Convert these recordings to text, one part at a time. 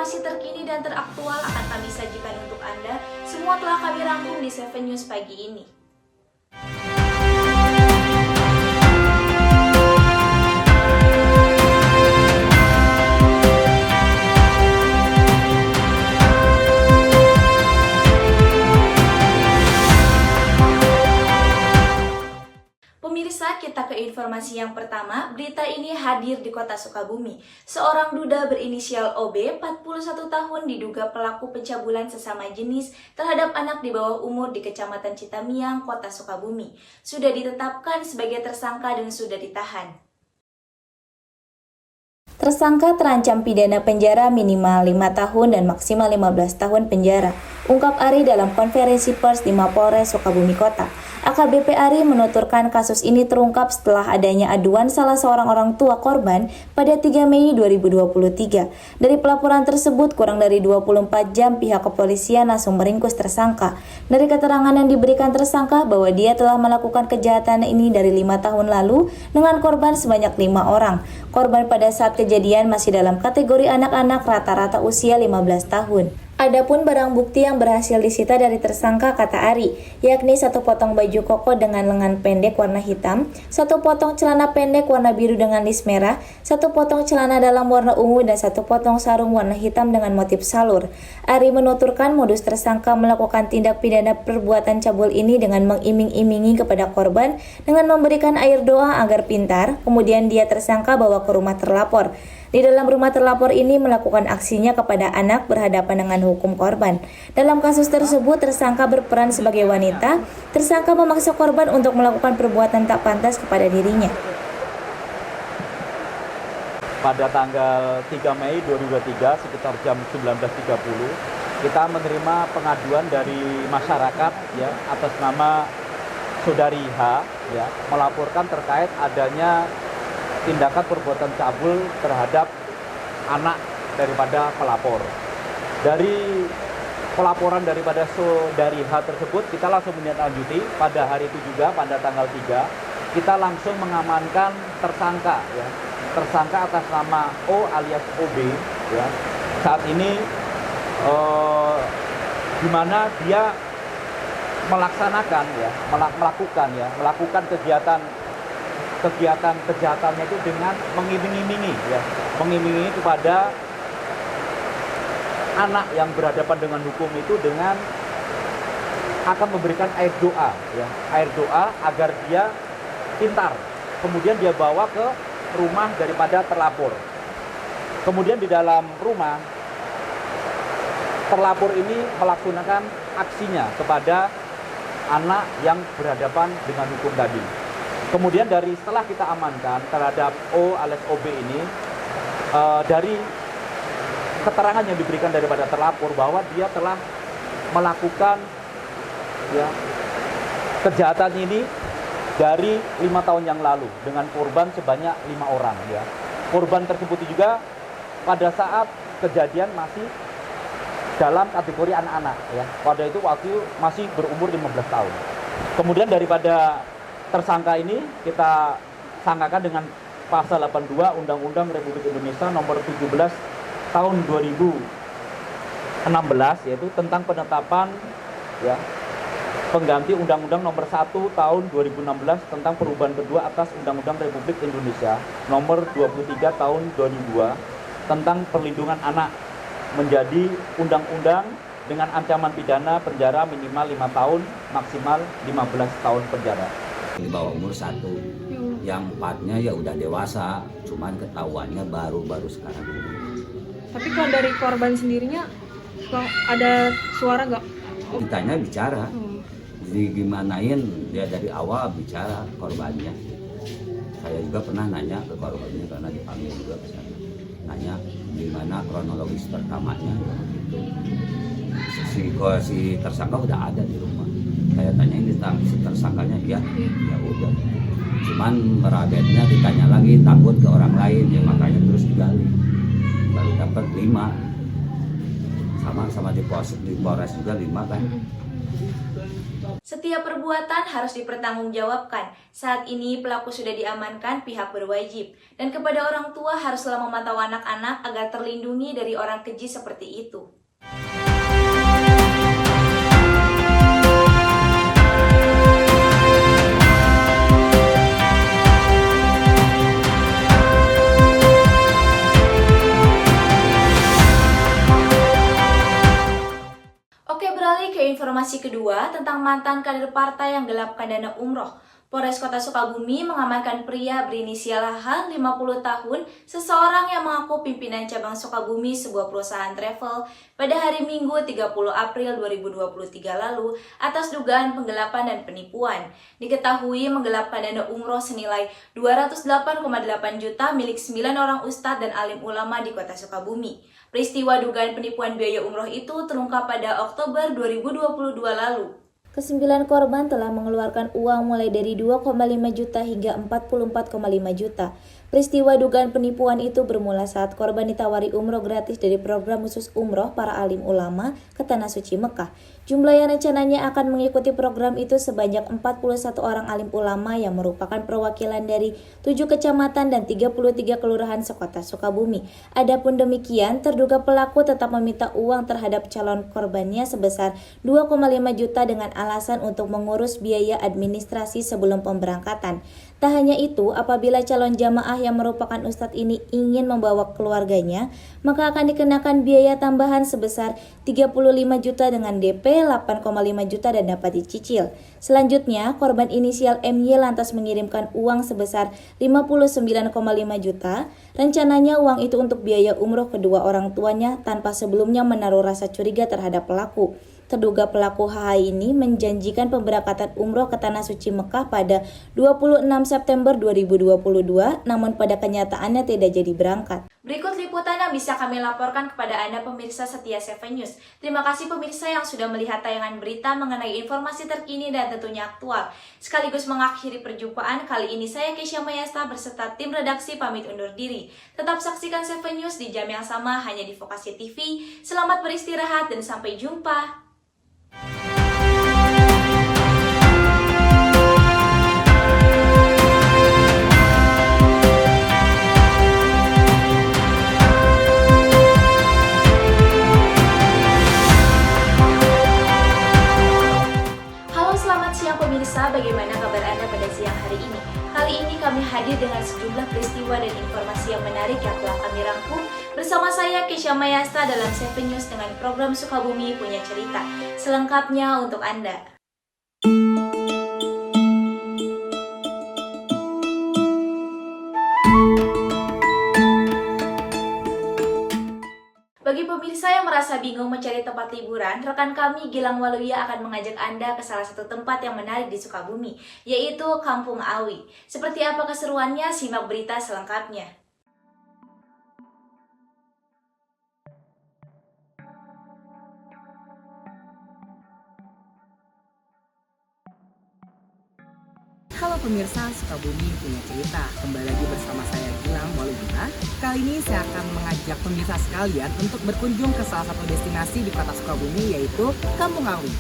informasi terkini dan teraktual akan kami sajikan untuk Anda. Semua telah kami rangkum di 7 News pagi ini. Pemirsa, kita ke informasi yang pertama. Berita ini hadir di kota Sukabumi. Seorang duda berinisial OB, 41 tahun, diduga pelaku pencabulan sesama jenis terhadap anak di bawah umur di Kecamatan Citamiang, kota Sukabumi. Sudah ditetapkan sebagai tersangka dan sudah ditahan. Tersangka terancam pidana penjara minimal 5 tahun dan maksimal 15 tahun penjara, ungkap Ari dalam konferensi pers di Mapolres Sukabumi Kota. AKBP Ari menuturkan kasus ini terungkap setelah adanya aduan salah seorang orang tua korban pada 3 Mei 2023. Dari pelaporan tersebut, kurang dari 24 jam pihak kepolisian langsung meringkus tersangka. Dari keterangan yang diberikan tersangka bahwa dia telah melakukan kejahatan ini dari 5 tahun lalu dengan korban sebanyak 5 orang. Korban pada saat kejadian masih dalam kategori anak-anak rata-rata usia 15 tahun. Adapun barang bukti yang berhasil disita dari tersangka, kata Ari, yakni 1 potong baju koko dengan lengan pendek warna hitam, 1 potong celana pendek warna biru dengan list merah, 1 potong celana dalam warna ungu, dan 1 potong sarung warna hitam dengan motif salur. Ari menuturkan modus tersangka melakukan tindak pidana perbuatan cabul ini dengan mengiming-imingi kepada korban dengan memberikan air doa agar pintar, kemudian dia tersangka bawa ke rumah terlapor. Di dalam rumah terlapor ini melakukan aksinya kepada anak berhadapan dengan hukum korban. Dalam kasus tersebut, tersangka berperan sebagai wanita. Tersangka memaksa korban untuk melakukan perbuatan tak pantas kepada dirinya. Pada tanggal 3 Mei 2023 sekitar jam 19.30 kita menerima pengaduan dari masyarakat ya atas nama Saudari H ya melaporkan terkait adanya tindakan perbuatan cabul terhadap anak daripada pelapor. Dari pelaporan daripada Saudari H tersebut, kita langsung menindaklanjuti pada hari itu juga, pada tanggal 3, kita langsung mengamankan tersangka, ya. Tersangka atas nama O alias OB, ya. Saat ini, di mana dia melaksanakan, ya, melakukan kegiatan kejahatannya itu dengan mengiming-imingi ya, mengiming-imingi kepada anak yang berhadapan dengan hukum itu dengan akan memberikan air doa ya, air doa agar dia pintar. Kemudian dia bawa ke rumah daripada terlapor. Kemudian di dalam rumah terlapor ini melaksanakan aksinya kepada anak yang berhadapan dengan hukum tadi. Kemudian setelah kita amankan terhadap O alias OB ini, dari keterangan yang diberikan daripada terlapor bahwa dia telah melakukan ya, kejahatan ini dari 5 tahun yang lalu dengan korban sebanyak 5 orang. Ya. Korban tersebut juga pada saat kejadian masih dalam kategori anak-anak. Ya. Pada itu waktu masih berumur 15 tahun. Kemudian daripada tersangka ini kita sangkakan dengan pasal 82 Undang-Undang Republik Indonesia nomor 17 tahun 2016 yaitu tentang penetapan ya pengganti Undang-Undang nomor 1 tahun 2016 tentang perubahan kedua atas Undang-Undang Republik Indonesia nomor 23 tahun 2002 tentang perlindungan anak menjadi undang-undang dengan ancaman pidana penjara minimal 5 tahun maksimal 15 tahun penjara. Di bawah umur 1, yang 4-nya ya udah dewasa, cuman ketahuannya baru sekarang. Tapi kalau dari korban sendirinya, ada suara nggak? Ditanya bicara, jadi gimanain dia dari awal bicara korbannya. Saya juga pernah nanya ke korbannya karena dipanggil juga ke sana. Nanya gimana kronologis pertamanya, gitu. Si tersangka udah ada di rumah. Saya tanyain tentang si tersangkanya, ya udah. Cuman merabetnya ditanya lagi, takut ke orang lain, ya makanya terus digali. Baru dapat 5. Sama di Polres juga 5 kan. Setiap perbuatan harus dipertanggungjawabkan. Saat ini pelaku sudah diamankan pihak berwajib. Dan kepada orang tua haruslah memantau anak-anak agar terlindungi dari orang keji seperti itu. Oke, beralih ke informasi kedua tentang mantan kader partai yang gelapkan dana umroh. Polres Kota Sukabumi mengamankan pria berinisial H, 50 tahun, seseorang yang mengaku pimpinan cabang Sukabumi sebuah perusahaan travel pada hari Minggu 30 April 2023 lalu atas dugaan penggelapan dan penipuan. Diketahui menggelapkan dana umroh senilai 208,8 juta milik 9 orang ustadz dan alim ulama di Kota Sukabumi. Peristiwa dugaan penipuan biaya umroh itu terungkap pada Oktober 2022 lalu. Kesembilan korban telah mengeluarkan uang mulai dari 2,5 juta hingga 44,5 juta. Peristiwa dugaan penipuan itu bermula saat korban ditawari umroh gratis dari program khusus umroh para alim ulama ke Tanah Suci Mekah. Jumlah yang rencananya akan mengikuti program itu sebanyak 41 orang alim ulama yang merupakan perwakilan dari 7 kecamatan dan 33 kelurahan sekota Sukabumi. Adapun demikian, terduga pelaku tetap meminta uang terhadap calon korbannya sebesar 2,5 juta dengan alasan untuk mengurus biaya administrasi sebelum pemberangkatan. Tak hanya itu, apabila calon jamaah yang merupakan ustadz ini ingin membawa keluarganya, maka akan dikenakan biaya tambahan sebesar 35 juta dengan DP 8,5 juta dan dapat dicicil. Selanjutnya, korban inisial MY lantas mengirimkan uang sebesar 59,5 juta. Rencananya uang itu untuk biaya umroh kedua orang tuanya tanpa sebelumnya menaruh rasa curiga terhadap pelaku. Terduga pelaku HH ini menjanjikan pemberangkatan umroh ke Tanah Suci Mekah pada 26 September 2022, namun pada kenyataannya tidak jadi berangkat. Berikut liputan yang bisa kami laporkan kepada Anda pemirsa setia 7 News. Terima kasih pemirsa yang sudah melihat tayangan berita mengenai informasi terkini dan tentunya aktual. Sekaligus mengakhiri perjumpaan kali ini, saya Kesha Mayasta berserta tim redaksi pamit undur diri. Tetap saksikan 7 News di jam yang sama hanya di Vokasi TV. Selamat beristirahat dan sampai jumpa. Pemirsa, bagaimana kabar Anda pada siang hari ini? Kali ini kami hadir dengan sejumlah peristiwa dan informasi yang menarik yang telah kami rangkum bersama saya Kesha Mayasta dalam 7 News dengan program Sukabumi Punya Cerita. Selengkapnya untuk Anda. Bagi pemirsa yang merasa bingung mencari tempat liburan, rekan kami Gilang Waluya akan mengajak Anda ke salah satu tempat yang menarik di Sukabumi, yaitu Kampung Awi. Seperti apa keseruannya? Simak berita selengkapnya. Halo pemirsa Sukabumi Punya Cerita, kembali lagi bersama saya Gilang Waluya. Kali ini saya akan mengajak pemirsa sekalian untuk berkunjung ke salah satu destinasi di kota Sukabumi, yaitu Kampung Awi.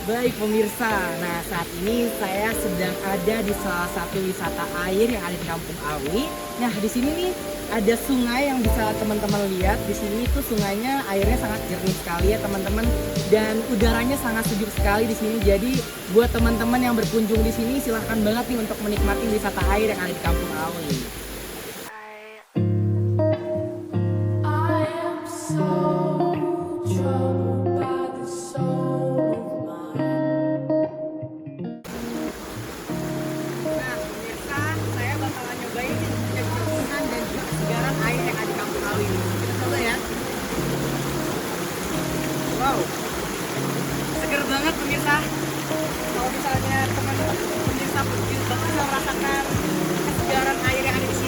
Baik pemirsa, nah saat ini saya sedang ada di salah satu wisata air yang ada di Kampung Awi. Nah di sini nih ada sungai yang bisa teman-teman lihat. Di sini tuh sungainya airnya sangat jernih sekali ya teman-teman, dan udaranya sangat sejuk sekali di sini. Jadi buat teman-teman yang berkunjung di sini silahkan banget nih untuk menikmati wisata air yang ada di Kampung Awi. Wow, seger banget pemirsa. Kalau misalnya teman-teman pemirsa bisa merasakan kesegaran air yang ada di sini,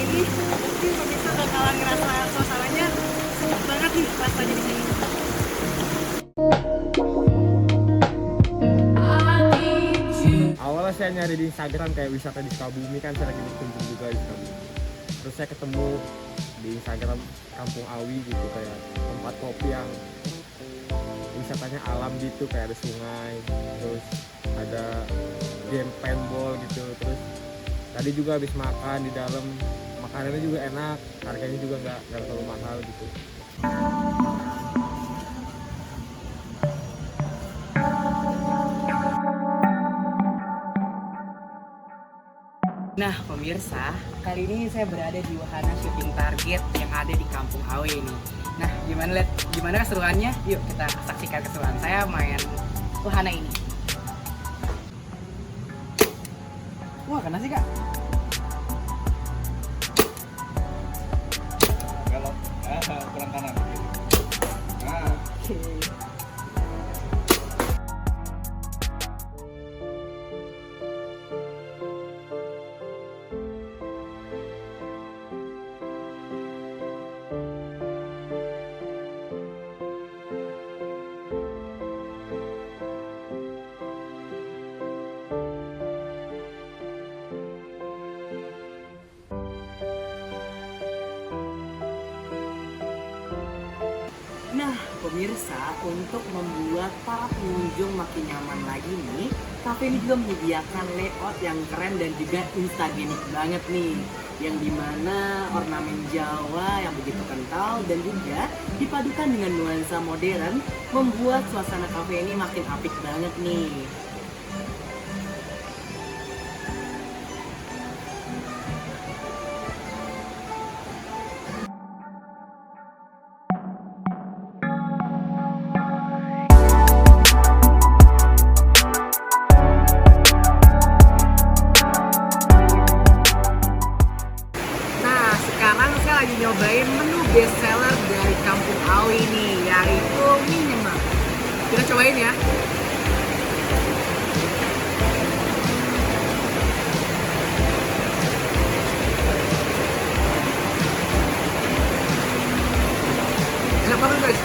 saya nyari di Instagram kayak wisata di Sukabumi, kan saya lagi berkunjung juga di Sukabumi. Terus saya ketemu di Instagram Kampung Awi gitu, kayak tempat kopi yang wisatanya alam gitu, kayak ada sungai, terus ada game paintball gitu. Terus tadi juga habis makan di dalam, makanannya juga enak, harganya juga nggak terlalu mahal gitu. Nah pemirsa, kali ini saya berada di wahana shooting target yang ada di Kampung Awe ini. Nah gimana keseruannya? Yuk kita saksikan keseruan saya main wahana ini. Wah kena sih kak. Kalau kurang kanan. Nah. Oke. Nah, pemirsa, untuk membuat para pengunjung makin nyaman lagi nih, kafe ini juga menyediakan layout yang keren dan juga instagramik banget nih. Yang dimana ornamen Jawa yang begitu kental dan juga dipadukan dengan nuansa modern, membuat suasana kafe ini makin apik banget nih. Sekarang saya lagi nyobain menu best seller dari Kampung Awi nih, yaitu mie nyemek. Kita cobain ya. Enak banget guys.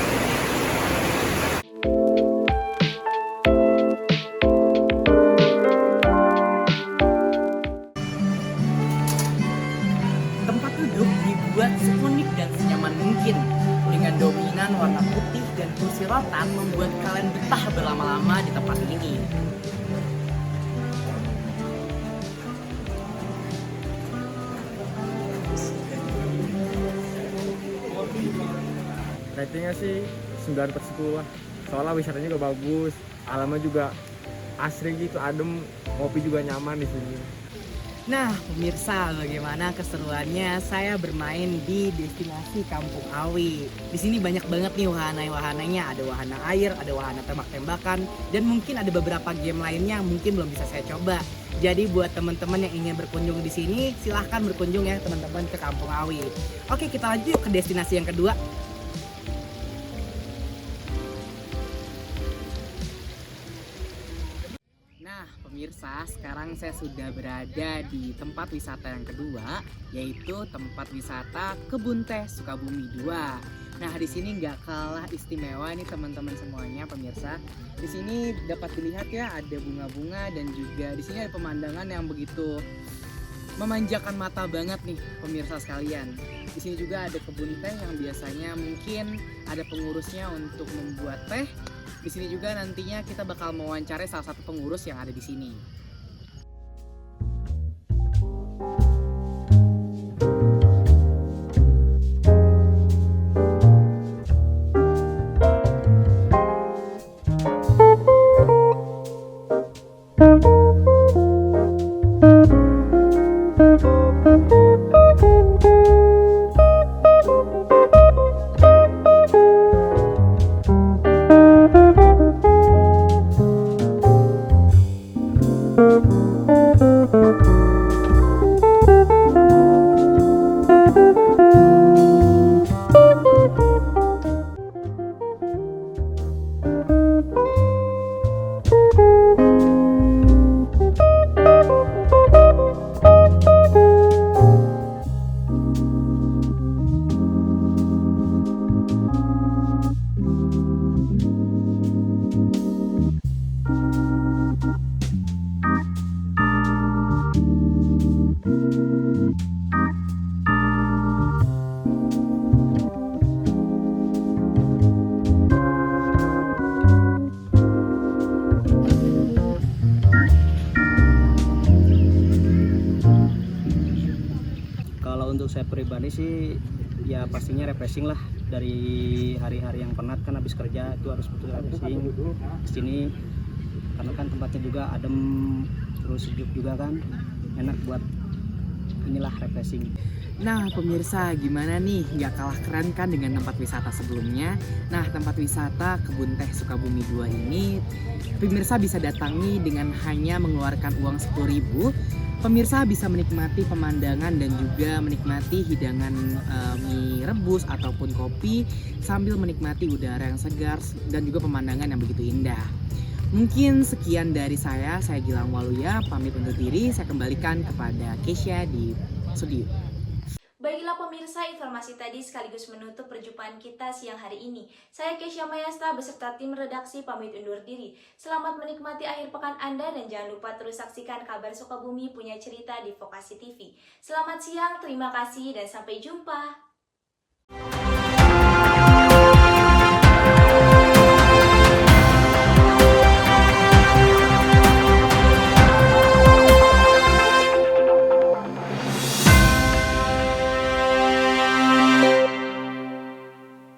Tempat duduk dibuat seunik dan senyaman mungkin. Dengan dominan warna putih dan kursi rotan membuat kalian betah berlama-lama di tempat ini. Ratingnya sih 9/10 lah. Soalnya wisatanya juga bagus, alamnya juga asri gitu, adem, kopi juga nyaman di sini. Nah, pemirsa, bagaimana keseruannya saya bermain di destinasi Kampung Awi. Di sini banyak banget nih wahana-wahananya. Ada wahana air, ada wahana tembak-tembakan, dan mungkin ada beberapa game lainnya yang mungkin belum bisa saya coba. Jadi buat teman-teman yang ingin berkunjung di sini, silahkan berkunjung ya teman-teman ke Kampung Awi. Oke, kita lanjut ke destinasi yang kedua. Nah pemirsa, sekarang saya sudah berada di tempat wisata yang kedua, yaitu tempat wisata Kebun Teh Sukabumi 2. Nah di sini nggak kalah istimewa nih teman-teman semuanya pemirsa. Di sini dapat dilihat ya ada bunga-bunga dan juga di sini ada pemandangan yang begitu memanjakan mata banget nih pemirsa sekalian. Di sini juga ada kebun teh yang biasanya mungkin ada pengurusnya untuk membuat teh. Di sini juga nantinya kita bakal mewawancarai salah satu pengurus yang ada di sini. pribadi sih ya pastinya refreshing lah, dari hari-hari yang penat kan habis kerja itu harus butuh refreshing di sini karena kan tempatnya juga adem terus sejuk juga kan, enak buat inilah refreshing. Nah pemirsa, gimana nih, nggak kalah keren kan dengan tempat wisata sebelumnya? Nah tempat wisata Kebun Teh Sukabumi 2 ini pemirsa bisa datangi dengan hanya mengeluarkan uang 10.000. Pemirsa bisa menikmati pemandangan dan juga menikmati hidangan mie rebus ataupun kopi sambil menikmati udara yang segar dan juga pemandangan yang begitu indah. Mungkin sekian dari saya Gilang Waluya, pamit undur diri, saya kembalikan kepada Keisha di studio. Baiklah pemirsa, informasi tadi sekaligus menutup perjumpaan kita siang hari ini. Saya Keisha Mayasta beserta tim redaksi pamit undur diri. Selamat menikmati akhir pekan Anda dan jangan lupa terus saksikan kabar Sukabumi punya cerita di Vokasi TV. Selamat siang, terima kasih dan sampai jumpa.